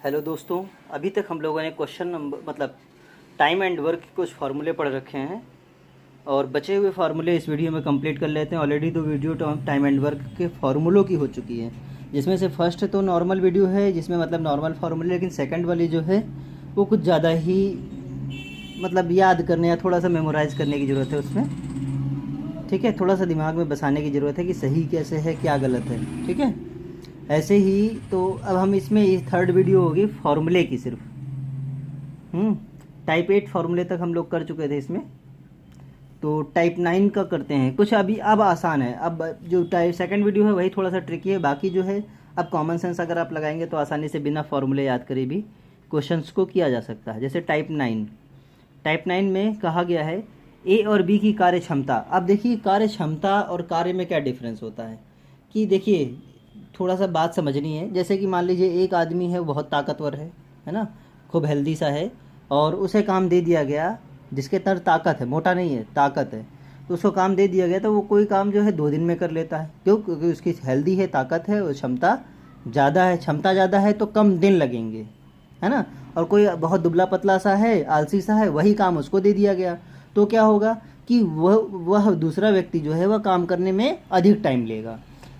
Hello दोस्तों, अभी तक हम लोगों ने question number time and work के कुछ फार्मूले पढ़ रखे हैं और बचे हुए फार्मूले इस वीडियो में कंप्लीट कर लेते हैं। ऑलरेडी दो वीडियो टाइम एंड वर्क के फार्मूलों की हो चुकी है, जिसमें से फर्स्ट तो नॉर्मल वीडियो है जिसमें नॉर्मल फार्मूले, लेकिन सेकंड वाली जो है वो कुछ ज़्यादा ही याद करने या थोड़ा सा मेमोराइज करने की ज़रूरत है उसमें। ठीक है, थोड़ा सा दिमाग में बसाने की ज़रूरत है कि सही कैसे है क्या गलत है। ठीक है, ऐसे ही तो अब हम इसमें ये थर्ड वीडियो होगी फार्मूले की सिर्फ। टाइप 8 फार्मूले तक हम लोग कर चुके थे इसमें, तो टाइप 9 का करते हैं कुछ। अभी अब आसान है, अब जो टाइप सेकंड वीडियो है वही थोड़ा सा ट्रिकी है, बाकी जो है अब कॉमन सेंस अगर आप लगाएंगे तो आसानी से बिना फार्मूले याद करे भी क्वेश्चंस को किया जा सकता है। जैसे टाइप 9 में कहा गया है ए और बी की कार्य क्षमता। अब देखिए कार्य क्षमता और कार्य में क्या डिफरेंस होता है कि देखिए थोड़ा सा बात समझनी है। जैसे कि मान लीजिए एक आदमी है, बहुत ताकतवर है ना, खूब हेल्दी सा है, और उसे काम दे दिया गया जिसके अंदर ताकत है, मोटा नहीं है ताकत है, तो उसको काम दे दिया गया तो वो कोई काम जो है 2 दिन में कर लेता है। क्यों? क्योंकि उसकी हेल्दी है, ताकत है और क्षमता ज़्यादा है। क्षमता ज़्यादा है तो कम दिन लगेंगे, है ना। और कोई बहुत दुबला पतला सा है, आलसी सा है, वही काम उसको दे दिया गया तो क्या होगा कि वह दूसरा व्यक्ति जो है वह काम करने में अधिक टाइम लेगा।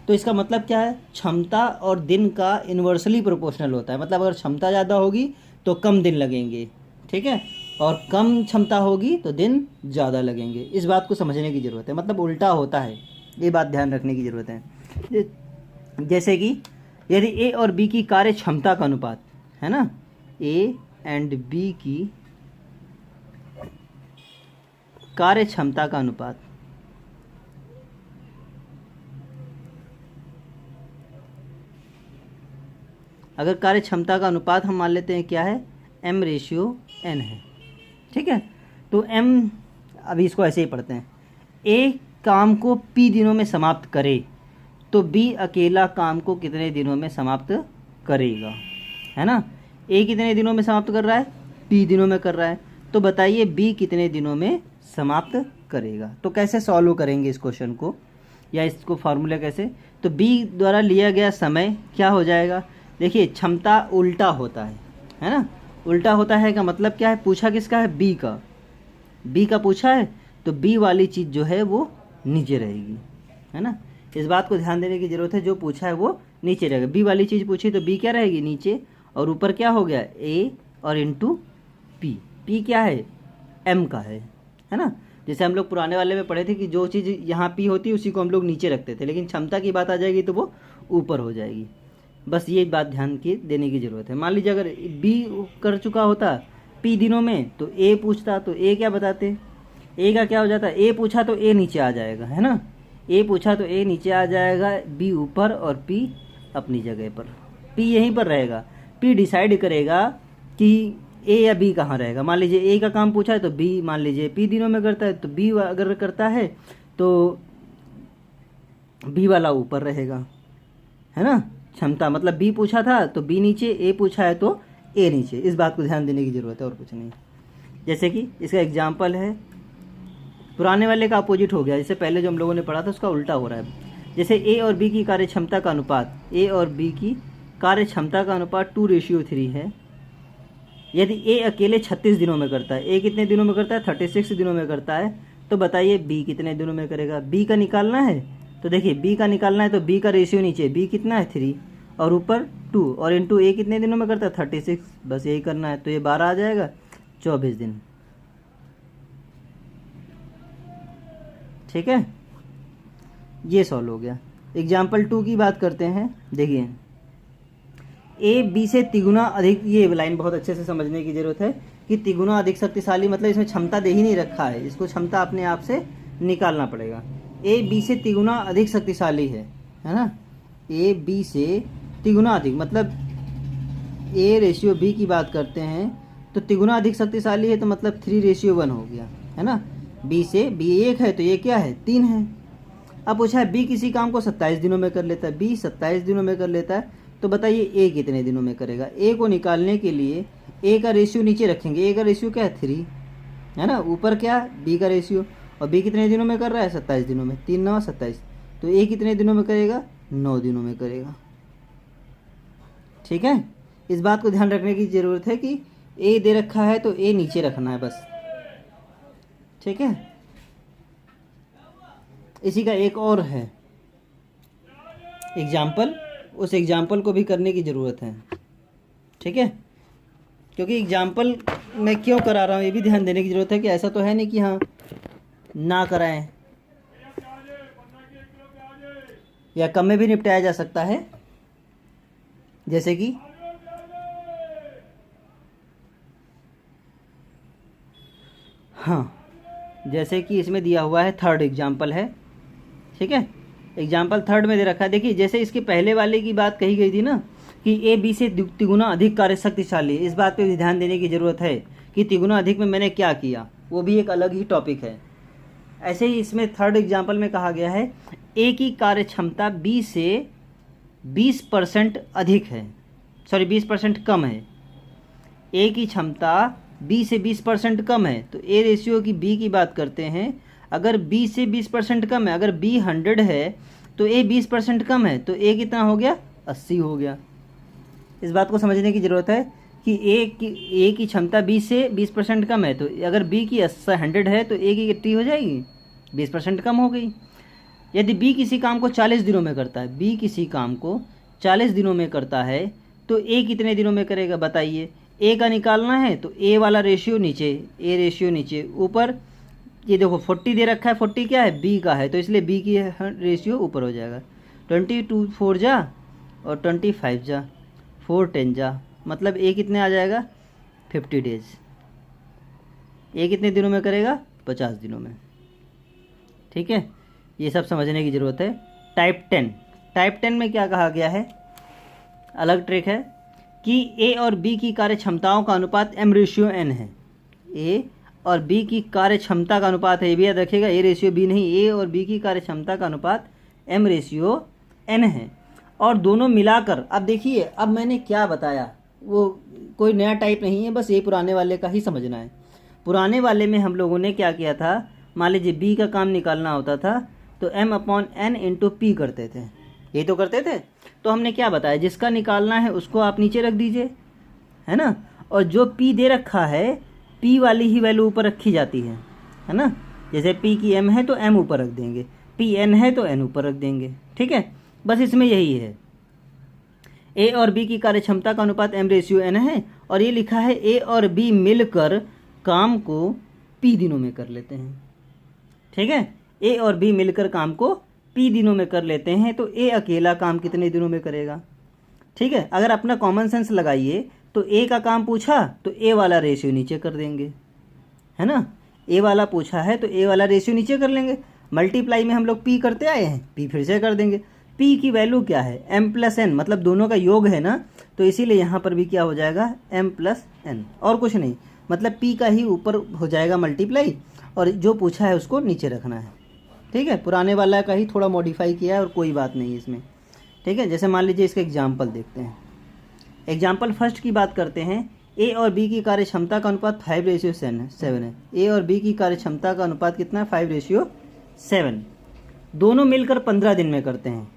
तो इसका मतलब क्या है, क्षमता और दिन का इन्वर्सली प्रोपोर्शनल होता है। अगर क्षमता ज़्यादा होगी तो कम दिन लगेंगे, ठीक है, और कम क्षमता होगी तो दिन ज़्यादा लगेंगे। इस बात को समझने की ज़रूरत है, उल्टा होता है, ये बात ध्यान रखने की ज़रूरत है। जैसे कि यदि ए और बी की कार्य क्षमता का अनुपात है ना, ए एंड बी की कार्य क्षमता का अनुपात, अगर कार्य क्षमता का अनुपात हम मान लेते हैं क्या है, m/n है। ठीक है, तो m, अभी इसको ऐसे ही पढ़ते हैं, a काम को p दिनों में समाप्त करे तो b अकेला काम को कितने दिनों में समाप्त करेगा, है ना। a कितने दिनों में समाप्त कर रहा है, p दिनों में कर रहा है, तो बताइए b कितने दिनों में समाप्त करेगा। तो कैसे सॉल्व करेंगे इस क्वेश्चन को या इसको फार्मूला कैसे, तो b द्वारा लिया गया समय क्या हो जाएगा। देखिए क्षमता उल्टा होता है ना, उल्टा होता है का मतलब क्या है, पूछा किसका है, बी का पूछा है, तो बी वाली चीज़ जो है वो नीचे रहेगी, है ना। इस बात को ध्यान देने की ज़रूरत है, जो पूछा है वो नीचे रहेगा। बी वाली चीज़ पूछी तो बी क्या रहेगी, नीचे, और ऊपर क्या हो गया, ए और इंटू पी क्या है, एम का है ना। जैसे हम लोग पुराने वाले में पढ़े थे कि जो चीज़ यहाँ पी होती है उसी को हम लोग नीचे रखते थे, लेकिन क्षमता की बात आ जाएगी तो वो ऊपर हो जाएगी। बस ये बात ध्यान की देने की ज़रूरत है। मान लीजिए अगर बी कर चुका होता पी दिनों में तो ए पूछता, तो ए क्या बताते, ए का क्या हो जाता, ए पूछा तो ए नीचे आ जाएगा, है ना। ए पूछा तो ए नीचे आ जाएगा, बी ऊपर और पी अपनी जगह पर, पी यहीं पर रहेगा। पी डिसाइड करेगा कि ए या बी कहाँ रहेगा। मान लीजिए ए का काम पूछा है तो बी मान लीजिए पी दिनों में करता है, तो बी अगर करता है तो बी वाला ऊपर रहेगा, है ना। क्षमता बी पूछा था तो बी नीचे, ए पूछा है तो ए नीचे। इस बात को ध्यान देने की ज़रूरत है और कुछ नहीं। जैसे कि इसका एग्जाम्पल है, पुराने वाले का अपोजिट हो गया, जैसे पहले जो हम लोगों ने पढ़ा था उसका उल्टा हो रहा है। जैसे ए और बी की कार्य क्षमता का अनुपात, ए और बी की कार्य क्षमता का अनुपात 2:3 है। यदि ए अकेले 36 दिनों में करता है, ए कितने दिनों में करता है, 36 दिनों में करता है, तो बताइए बी कितने दिनों में करेगा। बी का निकालना है, तो देखिए बी का निकालना है तो बी का रेशियो नीचे, बी कितना है 3 और ऊपर 2 और इंटू ए कितने दिनों में करता है 36, बस यही करना है, तो ये 12 आ जाएगा, 24 दिन। ठीक है, ये सॉल्व हो गया। एग्जाम्पल 2 की बात करते हैं। देखिए ए बी से तिगुना अधिक, ये लाइन बहुत अच्छे से समझने की जरूरत है कि तिगुना अधिक शक्तिशाली, इसमें क्षमता दे ही नहीं रखा है, इसको क्षमता अपने आप से निकालना पड़ेगा। ए बी से तिगुना अधिक शक्तिशाली है ना, ए बी से तिगुना अधिक, ए रेशियो बी की बात करते हैं तो तिगुना अधिक शक्तिशाली है, तो 3:1 हो गया, है ना। बी से बी 1 है तो ये क्या है, 3 है। अब पूछा है बी किसी काम को 27 दिनों में कर लेता है, बी 27 दिनों में कर लेता है, तो बताइए ए कितने दिनों में करेगा। ए को निकालने के लिए ए का रेशियो नीचे रखेंगे, ए का रेशियो क्या है 3, है ना, ऊपर क्या बी का रेशियो, और बी कितने दिनों में कर रहा है 27 दिनों में, 3 9 27, तो ए कितने दिनों में करेगा, 9 दिनों में करेगा। ठीक है, इस बात को ध्यान रखने की ज़रूरत है कि ए दे रखा है तो ए नीचे रखना है बस, ठीक है। इसी का एक और है एग्जाम्पल, उस एग्जाम्पल को भी करने की ज़रूरत है, ठीक है। क्योंकि एग्जाम्पल मैं क्यों करा रहा हूँ ये भी ध्यान देने की ज़रूरत है कि ऐसा तो है नहीं कि हाँ ना कराएं, या कम में भी निपटाया जा सकता है। जैसे कि हाँ, जैसे कि इसमें दिया हुआ है थर्ड एग्जाम्पल है, ठीक है। एग्जाम्पल थर्ड में दे रखा है, देखिए जैसे इसके पहले वाले की बात कही गई थी ना कि ए बी से तिगुना अधिक कार्य शक्तिशाली, इस बात पे भी ध्यान देने की ज़रूरत है कि तिगुना अधिक में मैंने क्या किया, वो भी एक अलग ही टॉपिक है। ऐसे ही इसमें थर्ड एग्जाम्पल में कहा गया है ए की कार्य क्षमता बी से 20% अधिक है, सॉरी 20% कम है। ए की क्षमता बी से 20% कम है, तो ए रेशियो की बी की बात करते हैं। अगर बी से 20% कम है, अगर बी 100 है तो ए 20% कम है, तो ए कितना हो गया, 80 हो गया। इस बात को समझने की ज़रूरत है कि ए की क्षमता बी से 20% कम है, तो अगर बी की 100 है तो ए की कितनी हो जाएगी, 20% कम हो गई। यदि बी किसी काम को 40 दिनों में करता है, बी किसी काम को 40 दिनों में करता है, तो ए कितने दिनों में करेगा बताइए। ए का निकालना है तो ए वाला रेशियो नीचे, ए रेशियो नीचे, ऊपर ये देखो 40 दे रखा है, 40 क्या है, बी का है, तो इसलिए बी की रेशियो ऊपर हो जाएगा। 22 4 जा और 25 जा, 4 10 जा, मतलब ए कितने आ जाएगा, 50 डेज। ए कितने दिनों में करेगा, 50 दिनों में, ठीक है। ये सब समझने की ज़रूरत है। टाइप 10 में क्या कहा गया है, अलग ट्रिक है कि ए और बी की कार्य क्षमताओं का अनुपात m/n है। ए और बी की कार्य क्षमता का अनुपात है, ये भी याद रखिएगा, ए रेशियो बी नहीं, ए और बी की कार्य क्षमता का अनुपात m/n है। और दोनों मिलाकर, अब देखिए अब मैंने क्या बताया वो कोई नया टाइप नहीं है, बस ये पुराने वाले का ही समझना है। पुराने वाले में हम लोगों ने क्या किया था, मान लीजिए बी का काम निकालना होता था तो m/n × p करते थे, ये तो करते थे। तो हमने क्या बताया, जिसका निकालना है उसको आप नीचे रख दीजिए, है ना, और जो p दे रखा है p वाली ही वैल्यू ऊपर रखी जाती है ना। जैसे p की m है तो m ऊपर रख देंगे, p n है तो n ऊपर रख देंगे, ठीक है। बस इसमें यही है, a और b की कार्य क्षमता का अनुपात m/n है, और ये लिखा है a और b मिलकर काम को p दिनों में कर लेते हैं, ठीक है। ए और बी मिलकर काम को p दिनों में कर लेते हैं, तो ए अकेला काम कितने दिनों में करेगा, ठीक है। अगर अपना कॉमन सेंस लगाइए तो ए का काम पूछा तो ए वाला रेशियो नीचे कर देंगे, है ना। ए वाला पूछा है तो ए वाला रेशियो नीचे कर लेंगे। मल्टीप्लाई में हम लोग p करते आए हैं, p फिर से कर देंगे। p की वैल्यू क्या है, m+n, मतलब दोनों का योग है ना, तो इसीलिए यहाँ पर भी क्या हो जाएगा, m+n, और कुछ नहीं, मतलब p का ही ऊपर हो जाएगा मल्टीप्लाई, और जो पूछा है उसको नीचे रखना है, ठीक है। पुराने वाला का ही थोड़ा मॉडिफाई किया है और कोई बात नहीं इसमें, ठीक है। जैसे मान लीजिए इसका एग्जाम्पल देखते हैं। एग्जाम्पल फर्स्ट की बात करते हैं। ए और बी की कार्य क्षमता का अनुपात 5/7 है। ए और बी की कार्य क्षमता का अनुपात कितना है, 5/7। दोनों मिलकर 15 दिन में करते हैं।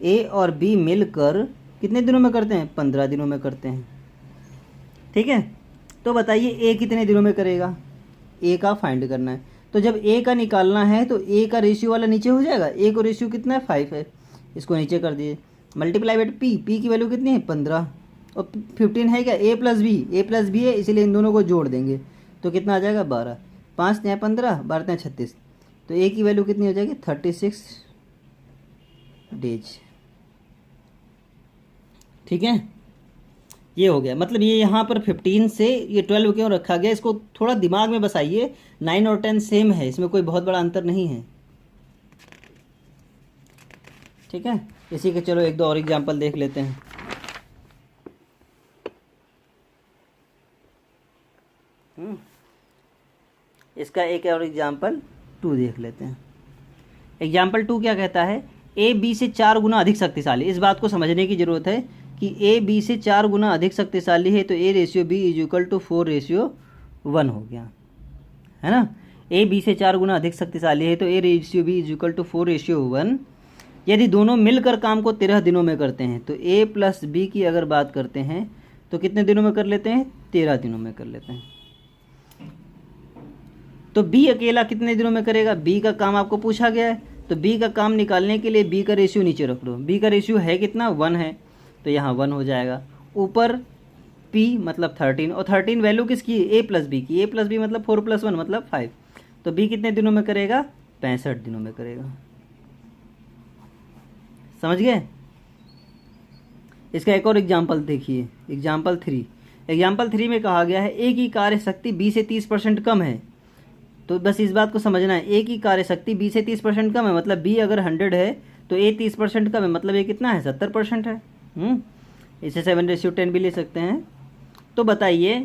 ए और बी मिलकर कितने दिनों में करते हैं, 15 दिनों में करते हैं, ठीक है। तो बताइए ए कितने दिनों में करेगा, ए का फाइंड करना है। तो जब ए का निकालना है तो ए का रेशियो वाला नीचे हो जाएगा, ए को रेशियो कितना है, 5 है, इसको नीचे कर दिए। मल्टीप्लाई बाय p की वैल्यू कितनी है, 15, और 15 है क्या, a+b है, इसीलिए इन दोनों को जोड़ देंगे तो कितना आ जाएगा, 12, 5 × 15, 12 × 36, तो ए की वैल्यू कितनी हो जाएगी, 36 डेज, ठीक है। ये हो गया, मतलब ये यहाँ पर 15 से ये 12 क्यों रखा गया, इसको थोड़ा दिमाग में बसाइए। 9 और 10 सेम है, इसमें कोई बहुत बड़ा अंतर नहीं है, ठीक है। इसी के चलो एक दो और एग्जांपल देख लेते हैं। इसका एक और एग्जांपल 2 देख लेते हैं। एग्जांपल 2 क्या कहता है, ए बी से 4 गुना अधिक शक्तिशाली। इस बात को समझने की ज़रूरत है कि ए बी से 4 गुना अधिक शक्तिशाली है, तो ए रेशियो बी = 4/1 हो गया, है ना। ए बी से 4 गुना अधिक शक्तिशाली है तो ए रेशियो बी = 4/1। यदि दोनों मिलकर काम को 13 दिनों में करते हैं, तो ए + बी की अगर बात करते हैं तो कितने दिनों में कर लेते हैं? 13 दिनों में कर लेते हैं। तो बी अकेला कितने दिनों में करेगा? बी का काम आपको पूछा गया है, तो बी का काम निकालने के लिए बी का रेशियो नीचे रख लो। बी का रेशियो है कितना? 1 है, तो यहाँ 1 हो जाएगा। ऊपर पी मतलब 13, और 13 वैल्यू किसकी? ए प्लस बी की। ए प्लस बी मतलब 4 + 1 मतलब 5। तो बी कितने दिनों में करेगा? 65 दिनों में करेगा। समझ गए? इसका एक और एग्जाम्पल देखिए, एग्जाम्पल 3। एग्जाम्पल 3 में कहा गया है ए की कार्य शक्ति बी से 30% कम है। तो बस इस बात को समझना है, ए की कार्य शक्ति बी से 30% कम है, मतलब बी अगर 100 है तो ए 30% कम है, मतलब ये कितना है? 70% है। इसे 7:10 भी ले सकते हैं। तो बताइए,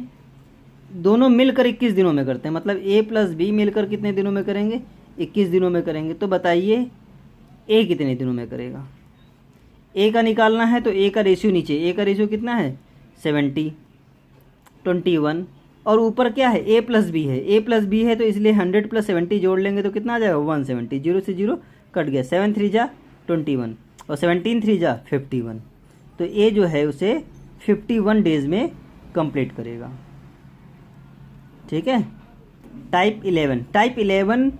दोनों मिलकर 21 दिनों में करते हैं, मतलब ए प्लस बी मिलकर कितने दिनों में करेंगे? 21 दिनों में करेंगे। तो बताइए ए कितने दिनों में करेगा? ए का निकालना है तो ए का रेशियो नीचे, ए का रेशियो कितना है? 70, 21, और ऊपर क्या है? ए प्लस बी है। ए प्लस बी है तो इसलिए 100 + 70 जोड़ लेंगे तो कितना आ जाएगा? 170। 0 से 0 कट गया। 7 3 जा 21 और 17 3 जा 51। तो ए जो है उसे 51 डेज में कंप्लीट करेगा। ठीक है। टाइप 11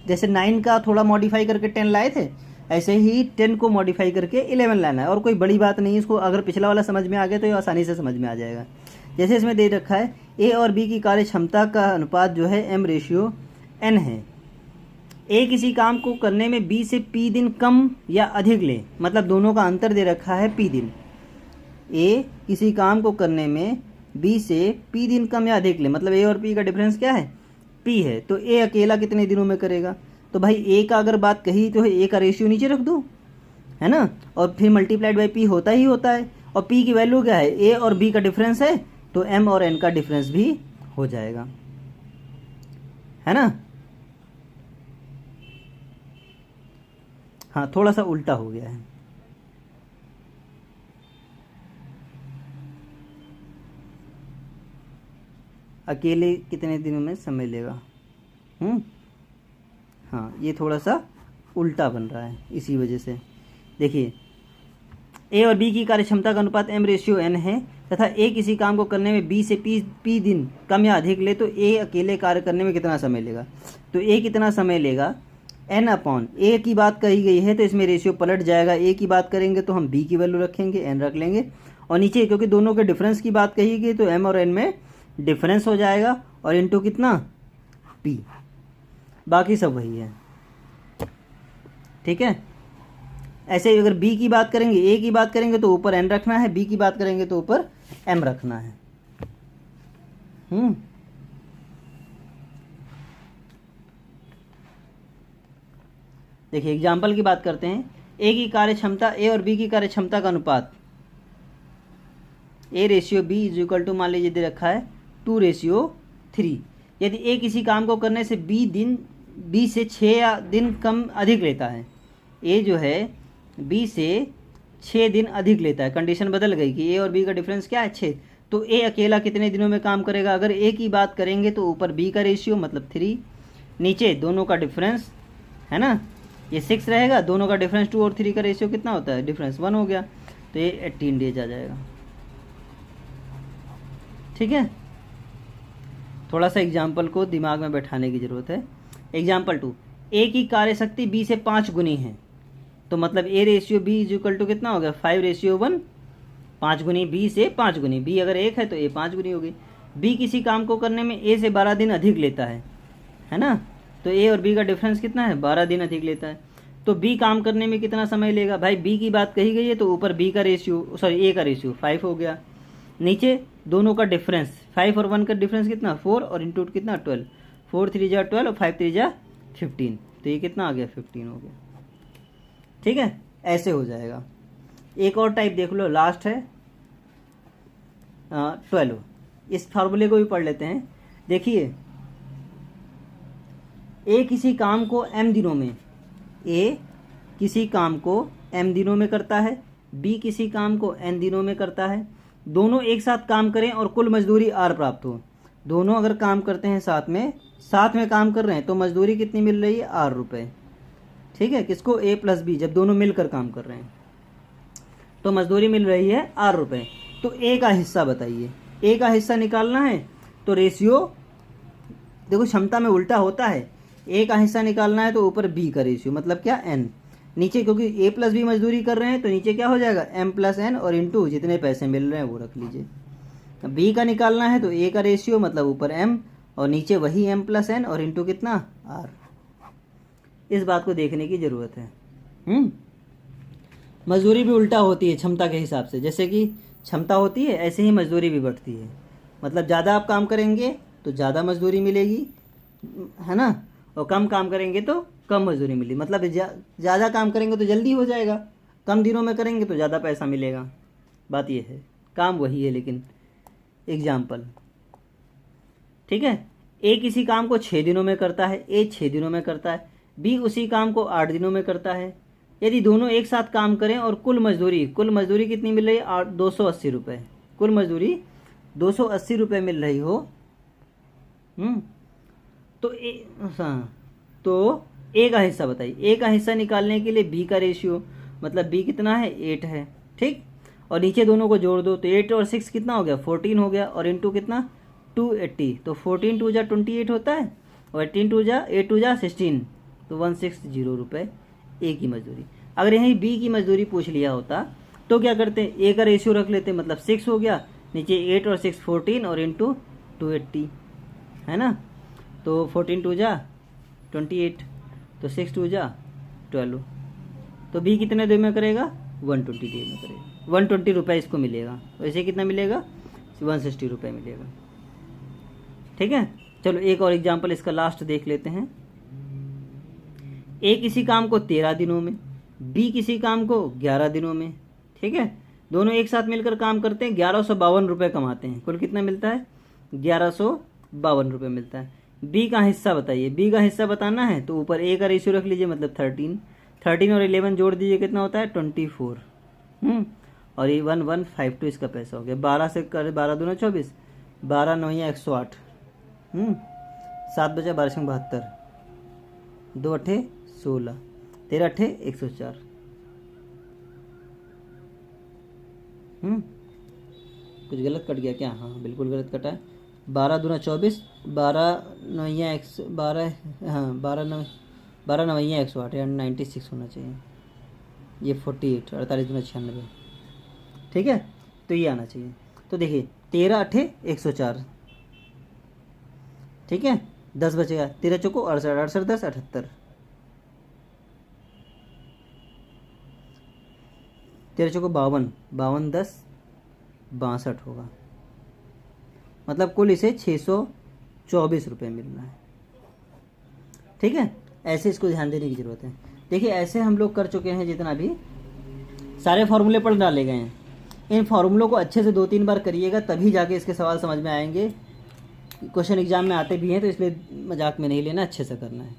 जैसे 9 का थोड़ा मॉडिफाई करके 10 लाए थे, ऐसे ही 10 को मॉडिफाई करके 11 लाना है, और कोई बड़ी बात नहीं है। इसको अगर पिछला वाला समझ में आ गया तो ये आसानी से समझ में आ जाएगा। जैसे इसमें दे रखा है ए और बी की कार्य क्षमता का अनुपात जो है m/n है। ए किसी काम को करने में बी से p दिन कम या अधिक ले, मतलब दोनों का अंतर दे रखा है p दिन। ए किसी काम को करने में बी से p दिन कम या अधिक ले, मतलब ए और p का डिफरेंस क्या है? p है। तो ए अकेला कितने दिनों में करेगा? तो भाई ए का अगर बात कही तो ए का रेशियो नीचे रख दो, है ना, और फिर मल्टीप्लाइड बाई p होता ही होता है। और p की वैल्यू क्या है? ए और b का डिफरेंस है, तो m और n का डिफरेंस भी हो जाएगा, है ना। हाँ, थोड़ा सा उल्टा हो गया है। अकेले कितने दिनों में समय लेगा? हाँ, ये थोड़ा सा उल्टा बन रहा है, इसी वजह से। देखिए, ए और बी की कार्यक्षमता का अनुपात m/n है तथा ए किसी काम को करने में बी से p दिन कम या अधिक ले, तो ए अकेले कार्य करने में कितना समय लेगा? तो ए कितना समय लेगा? n/, ए की बात कही गई है तो इसमें रेशियो पलट जाएगा। ए की बात करेंगे तो हम बी की वैल्यू रखेंगे, n रख लेंगे, और नीचे क्योंकि दोनों के डिफरेंस की बात कही गई तो m और n में डिफरेंस हो जाएगा, और इंटू कितना? p। बाकी सब वही है। ठीक है। ऐसे ही अगर b की बात करेंगे, a की बात करेंगे तो ऊपर n रखना है, b की बात करेंगे तो ऊपर m रखना है। देखिए, एग्जाम्पल की बात करते हैं। ए की कार्य क्षमता, ए और बी की कार्य क्षमता का अनुपात A/B = मान लीजिए दे रखा है 2/3। यदि ए किसी काम को करने से बी से 6 दिन कम अधिक लेता है, ए जो है बी से 6 दिन अधिक लेता है, कंडीशन बदल गई कि ए और बी का डिफरेंस क्या है? 6। तो ए अकेला कितने दिनों में काम करेगा? अगर ए की बात करेंगे तो ऊपर बी का रेशियो मतलब 3, नीचे दोनों का डिफरेंस, है ना, ये 6 रहेगा, दोनों का डिफरेंस 2 और 3 का रेशियो कितना होता है? डिफरेंस 1 हो गया, तो ये 18 डेज आ जाएगा। ठीक है। थोड़ा सा एग्जाम्पल को दिमाग में बैठाने की ज़रूरत है। एग्जाम्पल 2, ए की कार्य शक्ति बी से 5 गुनी है, तो मतलब A/B = कितना हो गया? 5/1। 5 गुनी बी से 5 गुनी, बी अगर 1 है तो ए 5 गुनी हो गई। बी किसी काम को करने में ए से 12 दिन अधिक लेता है ना, तो ए और बी का डिफरेंस कितना है? 12 दिन अधिक लेता है। तो बी काम करने में कितना समय लेगा? भाई बी की बात कही गई है तो ऊपर बी का रेशियो, सॉरी ए का रेशियो 5 हो गया, नीचे दोनों का डिफरेंस 5 और 1 का डिफरेंस कितना? 4, और इंटू कितना? 12। 4 3 जा 12 और 5 3 जा 15, तो ये कितना आ गया? 15 हो गया। ठीक है, ऐसे हो जाएगा। एक और टाइप देख लो, लास्ट है 12। इस फार्मूले को भी पढ़ लेते हैं। देखिए, ए किसी काम को m दिनों में, ए किसी काम को m दिनों में करता है, बी किसी काम को n दिनों में करता है। दोनों एक साथ काम करें और कुल मजदूरी r प्राप्त हो। दोनों अगर काम करते हैं साथ में काम कर रहे हैं तो मजदूरी कितनी मिल रही है? r रुपये। ठीक है, किसको? A + B, जब दोनों मिलकर काम कर रहे हैं तो मजदूरी मिल रही है r रुपये। तो ए का हिस्सा बताइए, ए का हिस्सा निकालना है तो रेशियो देखो क्षमता में उल्टा होता है, ए का हिस्सा निकालना है तो ऊपर बी का रेशियो मतलब क्या एन, नीचे क्योंकि ए प्लस बी मजदूरी कर रहे हैं तो नीचे क्या हो जाएगा एम प्लस एन और इंटू जितने पैसे मिल रहे हैं वो रख लीजिए। बी का निकालना है तो ए का रेशियो मतलब ऊपर एम और नीचे वही एम प्लस एन और इंटू कितना आर। इस बात को देखने की ज़रूरत है। मजदूरी भी उल्टा होती है क्षमता के हिसाब से, जैसे कि क्षमता होती है ऐसे ही मजदूरी भी बढ़ती है, मतलब ज़्यादा आप काम करेंगे तो ज़्यादा मजदूरी मिलेगी, है ना, और कम काम करेंगे तो कम मजदूरी मिलेगी, मतलब ज़्यादा काम करेंगे तो जल्दी हो जाएगा, कम दिनों में करेंगे तो ज़्यादा पैसा मिलेगा। बात ये है, काम वही है लेकिन एग्जाम्पल, ठीक है। ए किसी काम को 6 दिनों में करता है, ए 6 दिनों में करता है, बी उसी काम को 8 दिनों में करता है। यदि दोनों एक साथ काम करें और कुल मजदूरी कितनी मिल रही है 280 रुपये, कुल मजदूरी 280 रुपये मिल रही हो, तो ए का हिस्सा बताइए। ए का हिस्सा निकालने के लिए बी का रेशियो मतलब बी कितना है 8 है, ठीक, और नीचे दोनों को जोड़ दो तो 8 और 6 कितना हो गया 14 हो गया, और इंटू कितना 280, तो 14 2 जा 28 होता है और 18 2 जा 8 2 जा 16, तो 160 रुपये ए की मजदूरी। अगर यहीं बी की मजदूरी पूछ लिया होता तो क्या करते, ए का रेशियो रख लेते, मतलब 6 हो गया, नीचे 8 और 6 14 और इंटू 280, है ना, तो 14 2 जा 28, तो 6 2 जा 12, तो बी कितने देर में करेगा 120 देर में करेगा, 120 रुपये इसको मिलेगा, वैसे कितना मिलेगा 160 रुपये मिलेगा, ठीक है। चलो एक और एग्जांपल इसका लास्ट देख लेते हैं। ए किसी काम को 13 दिनों में, बी किसी काम को 11 दिनों में, ठीक है, दोनों एक साथ मिलकर काम करते हैं, 1152 रुपये कमाते हैं, कुल कितना मिलता है 1152 रुपये मिलता है। बी का हिस्सा बताइए, बी का हिस्सा बताना है तो ऊपर ए का रेशियो रख लीजिए मतलब 13 और 11 जोड़ दीजिए कितना होता है 24, और ये 1152 इसका पैसा हो गया, 12 से कर 12 दूना 24, 12 9 108, 7 बचा 12 72, 2 8 16, 13 8 104, कुछ गलत कट गया क्या, हाँ बिल्कुल गलत कटा है, 12 दूना 24, 12 9 12, हाँ 12 9 108 या 96 होना चाहिए, ये 48 48 दूना 96, ठीक है, तो ये आना चाहिए। तो देखिए 13 8 104, ठीक है, 10 बचेगा, 13 चौको 68, 68 10 78, 13 चौको 52, 52 10 62 होगा, मतलब कुल इसे 624 रुपये मिलना है, ठीक है। ऐसे इसको ध्यान देने की ज़रूरत है। देखिए ऐसे हम लोग कर चुके हैं, जितना भी सारे फार्मूले पढ़ डाले गए हैं, इन फार्मूलों को अच्छे से 2-3 बार करिएगा तभी जाके इसके सवाल समझ में आएंगे। क्वेश्चन एग्जाम में आते भी हैं तो इसलिए मजाक में नहीं लेना, अच्छे से करना है।